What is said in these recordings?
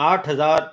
8,000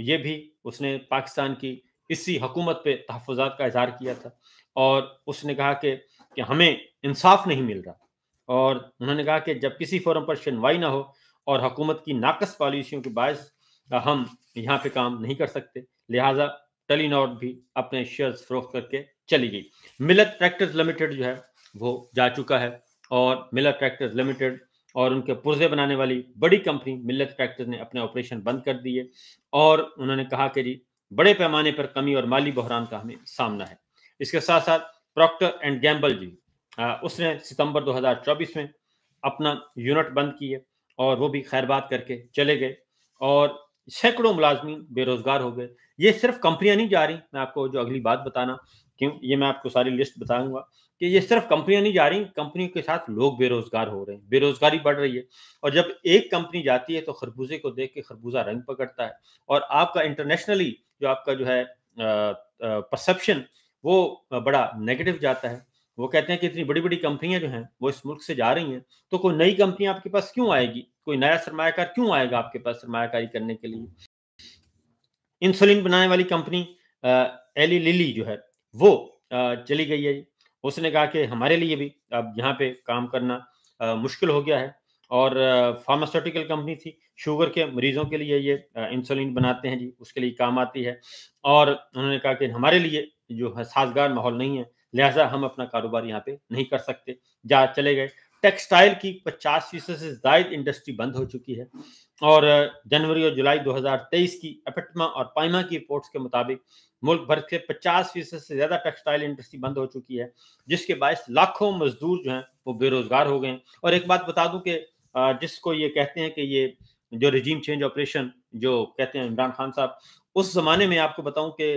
یہ بھی اس نے پاکستان کی اسی حکومت پہ تحفظات کا اظہار کیا تھا، اور اس نے کہا کہ ہمیں انصاف نہیں مل رہا، اور انہوں نے کہا کہ جب کسی فورم پر سنوائی نہ ہو اور حکومت کی ناقص پالیسیوں کے باعث ہم یہاں پہ کام نہیں کر سکتے، لہٰذا ٹیلی نار بھی اپنے شیئرز فروخت کر کے چلی گئی۔ ملت ٹریکٹرز لمیٹڈ جو ہے وہ جا چکا ہے، اور ملت ٹریکٹرز لمیٹڈ اور ان کے پرزے بنانے والی بڑی کمپنی ملت ٹریکٹرز نے اپنے آپریشن بند کر دیے، اور انہوں نے کہا کہ جی بڑے پیمانے پر کمی اور مالی بحران کا ہمیں سامنا ہے۔ اس کے ساتھ ساتھ پروکٹر اینڈ گیمبل جی، اس نے ستمبر 2024 میں اپنا یونٹ بند کیے، اور وہ بھی خیر بات کر کے چلے گئے، اور سینکڑوں ملازمین بے روزگار ہو گئے۔ یہ صرف کمپنیاں نہیں جا رہی، میں آپ کو جو اگلی بات بتانا، کیوں یہ میں آپ کو ساری لسٹ بتاؤں گا کہ یہ صرف کمپنیاں نہیں جا رہی، کمپنیوں کے ساتھ لوگ بے روزگار ہو رہے ہیں، بے روزگاری بڑھ رہی ہے، اور جب ایک کمپنی جاتی ہے تو خربوزے کو دیکھ کے خربوزہ رنگ پکڑتا ہے، اور آپ کا انٹرنیشنلی جو آپ کا جو ہے پرسپشن وہ بڑا نیگیٹو جاتا ہے۔ وہ کہتے ہیں کہ اتنی بڑی بڑی کمپنیاں جو ہیں وہ اس ملک سے جا رہی ہیں، تو کوئی نئی کمپنی آپ کے پاس کیوں آئے گی، کوئی نیا سرمایہ کار کیوں آئے گا آپ کے پاس سرمایہ کاری کرنے کے لیے۔ انسولین بنانے والی کمپنی ایلی للی جو ہے وہ چلی گئی ہے جی۔ اس نے کہا کہ ہمارے لیے بھی اب یہاں پہ کام کرنا مشکل ہو گیا ہے، اور فارماسیوٹیکل کمپنی تھی، شوگر کے مریضوں کے لیے یہ انسولین بناتے ہیں جی، اس کے لیے کام آتی ہے، اور انہوں نے کہا کہ ہمارے لیے جو ہے سازگار ماحول نہیں ہے، لہٰذا ہم اپنا کاروبار یہاں پہ نہیں کر سکتے، جا چلے گئے۔ ٹیکسٹائل کی 50% سے زائد انڈسٹری بند ہو چکی ہے، اور جنوری اور جولائی 2023 کی اپٹما اور پائما کی رپورٹس کے مطابق ملک بھر کے 50% سے زیادہ ٹیکسٹائل انڈسٹری بند ہو چکی ہے، جس کے باعث لاکھوں مزدور جو ہیں وہ بے روزگار ہو گئے ہیں۔ اور ایک بات بتا دوں کہ جس کو یہ کہتے ہیں کہ یہ جو رجیم چینج آپریشن جو کہتے ہیں عمران خان صاحب، اس زمانے میں آپ کو بتاؤں کہ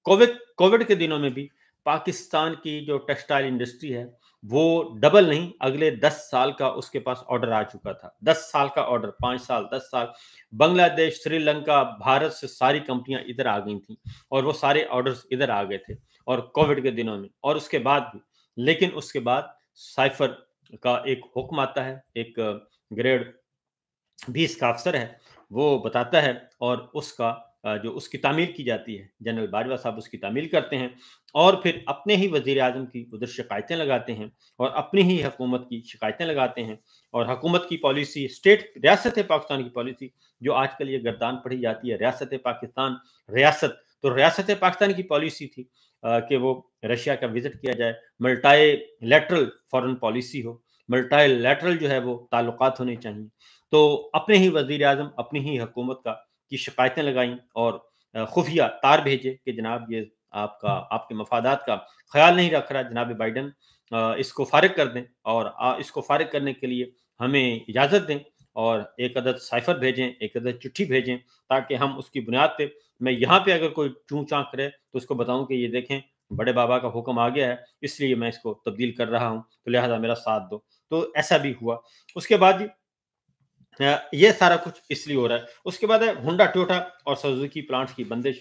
کووڈ کے دنوں میں بھی پاکستان کی جو ٹیکسٹائل انڈسٹری ہے وہ ڈبل نہیں، اگلے 10 سال کا اس کے پاس آرڈر آ چکا تھا، 10 سال کا آرڈر، 5 سال 10 سال، بنگلہ دیش، سری لنکا، بھارت سے ساری کمپنیاں ادھر آ گئی تھیں، اور وہ سارے آرڈرز ادھر آ گئے تھے، اور کووڈ کے دنوں میں اور اس کے بعد بھی۔ لیکن اس کے بعد سائفر کا ایک حکم آتا ہے، ایک گریڈ 20 کا افسر ہے، وہ بتاتا ہے، اور اس کا جو اس کی تعمیل کی جاتی ہے، جنرل باجوہ صاحب اس کی تعمیل کرتے ہیں، اور پھر اپنے ہی وزیر اعظم کی ادھر شکایتیں لگاتے ہیں، اور اپنی ہی حکومت کی شکایتیں لگاتے ہیں، اور حکومت کی پالیسی، ریاست پاکستان کی پالیسی جو آج کل یہ گردان پڑھی جاتی ہے، ریاست پاکستان ریاست، تو ریاست پاکستان کی پالیسی تھی کہ وہ رشیا کا وزٹ کیا جائے، ملٹائی لیٹرل فارن پالیسی ہو، ملٹائی لیٹرل جو ہے وہ تعلقات ہونے چاہیے۔ تو اپنے ہی وزیر اعظم اپنی ہی حکومت کی شکایتیں لگائیں، اور خفیہ تار بھیجے کہ جناب یہ آپ کے مفادات کا خیال نہیں رکھ رہا جناب بائیڈن، اس کو فارغ کر دیں، اور اس کو فارغ کرنے کے لیے ہمیں اجازت دیں، اور ایک عدد سائفر بھیجیں، ایک عدد چٹھی بھیجیں، تاکہ ہم اس کی بنیاد پہ، میں یہاں پہ اگر کوئی چون چاں کرے تو اس کو بتاؤں کہ یہ دیکھیں بڑے بابا کا حکم آ گیا ہے، اس لیے میں اس کو تبدیل کر رہا ہوں، تو لہٰذا میرا ساتھ دو۔ تو ایسا بھی ہوا۔ اس کے بعد یہ سارا کچھ اس لیے ہو رہا ہے۔ اس کے بعد ہے ہونڈا ٹویوٹا اور سوزوکی پلانٹس کی بندش،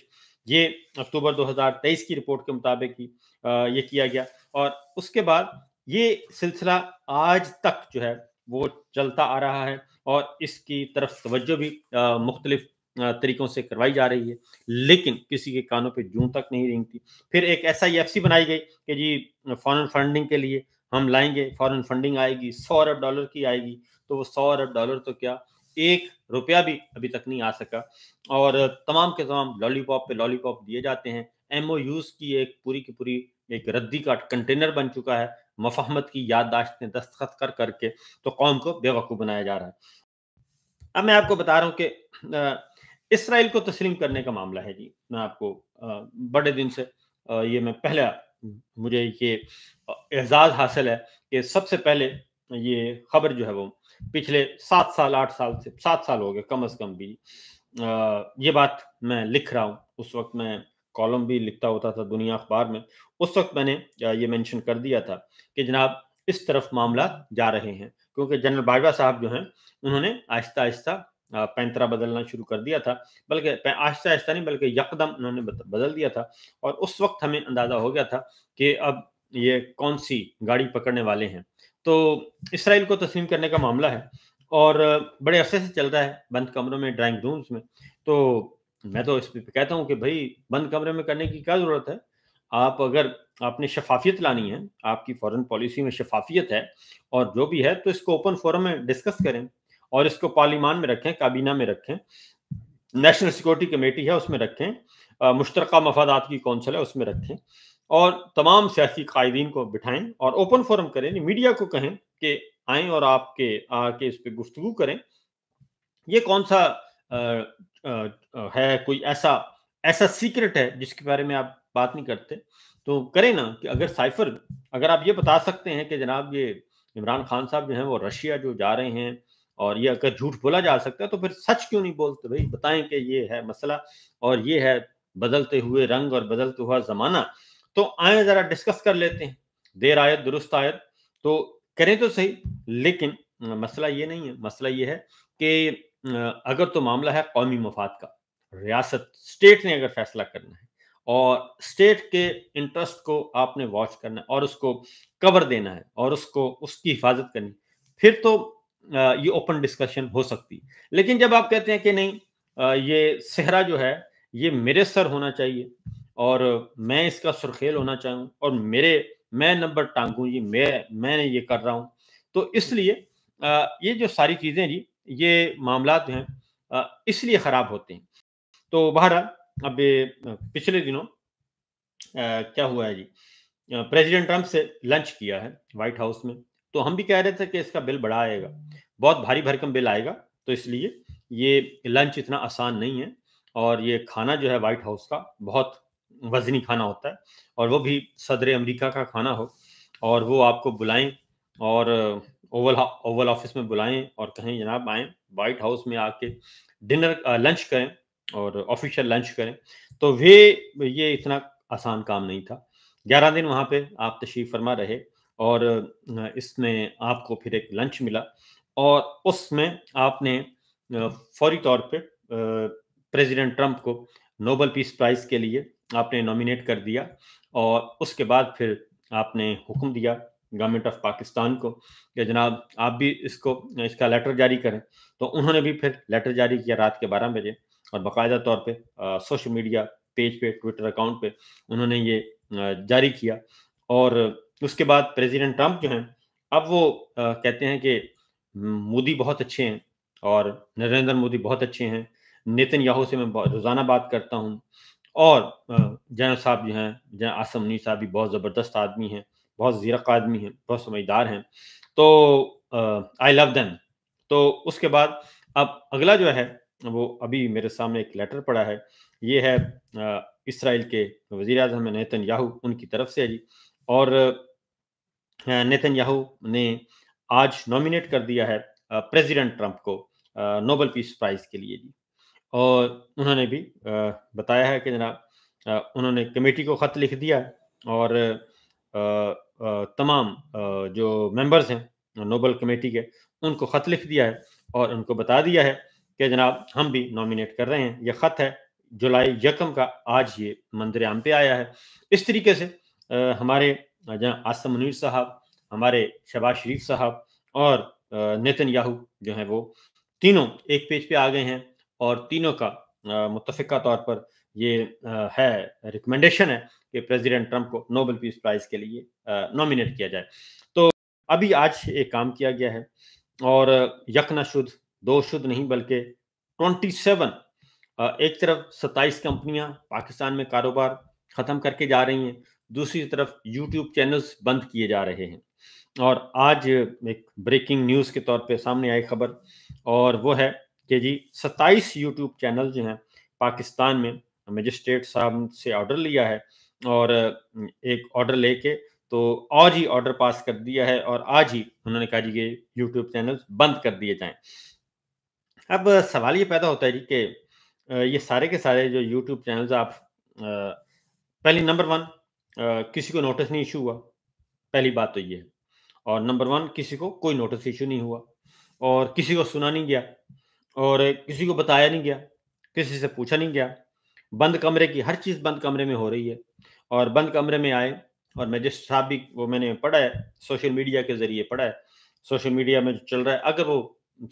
یہ اکتوبر 2023 کی رپورٹ کے مطابق یہ کیا گیا، اور اس کے بعد یہ سلسلہ آج تک جو ہے وہ چلتا آ رہا ہے، اور اس کی طرف توجہ بھی مختلف طریقوں سے کروائی جا رہی ہے، لیکن کسی کے کانوں پہ جوں تک نہیں رینگتی۔ پھر ایک SIFC بنائی گئی کہ جی فارن فنڈنگ کے لیے ہم لائیں گے، فارن فنڈنگ آئے گی، $100 ارب کی آئے گی، تو وہ $100 ارب تو کیا، $1 بھی ابھی تک نہیں آ سکا، اور تمام کے تمام لالی پاپ پہ لالی پاپ دیے جاتے ہیں۔ MOUs کی ایک پوری کی پوری ایک ردی کا کنٹینر بن چکا ہے، مفاہمت کی یادداشتیں دستخط کر کے تو قوم کو بے وقوف بنایا جا رہا ہے۔ اب میں آپ کو بتا رہا ہوں کہ اسرائیل کو تسلیم کرنے کا معاملہ ہے جی، میں آپ کو بڑے دن سے یہ میں پہلا مجھے یہ اعزاز حاصل ہے کہ سب سے پہلے یہ خبر جو ہے وہ پچھلے 7 سال 8 سال سے 7 سال ہو گئے کم از کم بھی، یہ بات میں لکھ رہا ہوں، اس وقت میں کالم بھی لکھتا ہوتا تھا دنیا اخبار میں، اس وقت میں نے یہ مینشن کر دیا تھا کہ جناب اس طرف معاملات جا رہے ہیں، کیونکہ جنرل باجوہ صاحب جو ہیں انہوں نے آہستہ آہستہ پینترا بدلنا شروع کر دیا تھا، بلکہ آہستہ آہستہ نہیں بلکہ یکدم انہوں نے بدل دیا تھا، اور اس وقت ہمیں اندازہ ہو گیا تھا کہ اب یہ کون سی گاڑی پکڑنے والے ہیں۔ تو اسرائیل کو تسلیم کرنے کا معاملہ ہے، اور بڑے عرصے سے چل رہا ہے بند کمروں میں، ڈرائنگ رومز میں. تو میں تو اس پہ کہتا ہوں کہ بھائی بند کمرے میں کرنے کی کیا ضرورت ہے؟ آپ اگر آپ نے شفافیت لانی ہے، آپ کی فارن پالیسی میں شفافیت ہے اور جو بھی ہے تو اس کو اوپن فورم میں ڈسکس کریں اور اس کو پارلیمان میں رکھیں، کابینہ میں رکھیں، نیشنل سیکورٹی کمیٹی ہے اس میں رکھیں، مشترکہ مفادات کی کونسل ہے اس میں رکھیں اور تمام سیاسی قائدین کو بٹھائیں اور اوپن فورم کریں. میڈیا کو کہیں کہ آئیں اور آپ کے آ کے اس پہ گفتگو کریں. یہ کون سا ہے کوئی ایسا سیکرٹ ہے جس کے بارے میں آپ بات نہیں کرتے؟ تو کریں نا کہ اگر سائفر، اگر آپ یہ بتا سکتے ہیں کہ جناب یہ عمران خان صاحب جو ہیں وہ رشیا جو جا رہے ہیں اور یہ اگر جھوٹ بولا جا سکتا ہے تو پھر سچ کیوں نہیں بولتے؟ بھائی بتائیں کہ یہ ہے مسئلہ اور یہ ہے بدلتے ہوئے رنگ اور بدلتے ہوا زمانہ. تو آئیں ذرا ڈسکس کر لیتے ہیں. دیر آیت درست آیت، تو کریں تو صحیح. لیکن مسئلہ یہ نہیں ہے، مسئلہ یہ ہے کہ اگر تو معاملہ ہے قومی مفاد کا، ریاست اسٹیٹ نے اگر فیصلہ کرنا ہے اور اسٹیٹ کے انٹرسٹ کو آپ نے واچ کرنا ہے اور اس کو کور دینا ہے اور اس کی حفاظت کرنی، پھر تو یہ اوپن ڈسکشن ہو سکتی. لیکن جب آپ کہتے ہیں کہ نہیں یہ صحرا جو ہے یہ میرے سر ہونا چاہیے اور میں اس کا سرخیل ہونا چاہوں اور میں نمبر ٹانگوں، یہ میں نے یہ کر رہا ہوں، تو اس لیے یہ جو ساری چیزیں جی، یہ معاملات جو ہیں اس لیے خراب ہوتے ہیں. تو بہرحال اب پچھلے دنوں کیا ہوا ہے جی، پریزیڈنٹ ٹرمپ سے لنچ کیا ہے وائٹ ہاؤس میں. تو ہم بھی کہہ رہے تھے کہ اس کا بل بڑا آئے گا، بہت بھاری بھرکم بل آئے گا. تو اس لیے یہ لنچ اتنا آسان نہیں ہے اور یہ کھانا جو ہے وائٹ ہاؤس کا بہت وزنی کھانا ہوتا ہے اور وہ بھی صدر امریکہ کا کھانا ہو اور وہ آپ کو بلائیں اور اوول آفس میں بلائیں اور کہیں جناب آئیں وائٹ ہاؤس میں آ کے لنچ کریں اور آفیشیل لنچ کریں. تو یہ اتنا آسان کام نہیں تھا. 11 دن وہاں پہ آپ تشریف فرما رہے اور اس میں آپ کو پھر ایک لنچ ملا اور اس میں آپ نے فوری طور پہ پریزیڈنٹ ٹرمپ کو نوبل پیس پرائز کے لیے آپ نے نامینیٹ کر دیا اور اس کے بعد پھر آپ نے حکم دیا گورنمنٹ آف پاکستان کو کہ جناب آپ بھی اس کا لیٹر جاری کریں. تو انہوں نے بھی پھر لیٹر جاری کیا رات کے 12 بجے اور باقاعدہ طور پہ سوشل میڈیا پیج پہ، ٹویٹر اکاؤنٹ پہ انہوں نے یہ جاری کیا. اور اس کے بعد پریزیڈنٹ ٹرمپ جو ہیں اب وہ کہتے ہیں کہ مودی بہت اچھے ہیں اور نریندر مودی بہت اچھے ہیں، نیتن یاہو سے میں روزانہ بات کرتا ہوں اور جنرل صاحب جو ہیں جنرل عاصم منیر صاحب بھی بہت زبردست آدمی ہیں، بہت زیرک آدمی ہیں، بہت سمجھدار ہیں. تو آئی لو دیم. تو اس کے بعد اب اگلا جو ہے وہ ابھی میرے سامنے ایک لیٹر پڑا ہے، یہ ہے اسرائیل کے وزیر اعظم نیتن یاہو ان کی طرف سے جی. اور نیتن یاہو نے آج نامینیٹ کر دیا ہے پریزیڈنٹ ٹرمپ کو نوبل پیس پرائز کے لیے جی. اور انہوں نے بھی بتایا ہے کہ جناب انہوں نے کمیٹی کو خط لکھ دیا اور تمام جو ممبرز ہیں نوبل کمیٹی کے ان کو خط لکھ دیا ہے اور ان کو بتا دیا ہے کہ جناب ہم بھی نامینیٹ کر رہے ہیں. یہ خط ہے جولائی 1 کا، آج یہ منظر عام پہ آیا ہے. اس طریقے سے ہمارے عاصم منیر صاحب، ہمارے شہباز شریف صاحب اور نیتن یاہو جو ہیں وہ تینوں ایک پیج پہ آ گئے ہیں اور تینوں کا متفقہ طور پر یہ ہے ریکمنڈیشن ہے کہ پریزیڈنٹ ٹرمپ کو نوبل پیس پرائز کے لیے نامینیٹ کیا جائے. تو ابھی آج ایک کام کیا گیا ہے اور یک نہ شد، دو شد نہیں بلکہ 27 ایک طرف 27 کمپنیاں پاکستان میں کاروبار ختم کر کے جا رہی ہیں، دوسری طرف یوٹیوب چینلز بند کیے جا رہے ہیں. اور آج ایک بریکنگ نیوز کے طور پہ سامنے آئی خبر اور وہ ہے کہ جی 27 یوٹیوب چینل جو ہیں پاکستان میں مجسٹریٹ صاحب سے آرڈر لیا ہے اور ایک آرڈر لے کے تو آج ہی آرڈر پاس کر دیا ہے اور آج ہی انہوں نے کہا جی کہ یوٹیوب چینل بند کر دیے جائیں. اب سوال یہ پیدا ہوتا ہے جی کہ یہ سارے کے سارے جو یوٹیوب چینلز آپ پہلی نمبر 1 کسی کو نوٹس نہیں ایشو ہوا، پہلی بات تو یہ ہے. اور نمبر 1 کسی کو کوئی نوٹس ایشو نہیں ہوا اور کسی کو سنا نہیں گیا اور کسی کو بتایا نہیں گیا، کسی سے پوچھا نہیں گیا. بند کمرے کی ہر چیز بند کمرے میں ہو رہی ہے اور بند کمرے میں آئے اور مجسٹریٹ صاحب بھی، وہ میں نے پڑھا ہے سوشل میڈیا کے ذریعے پڑھا ہے، سوشل میڈیا میں جو چل رہا ہے، اگر وہ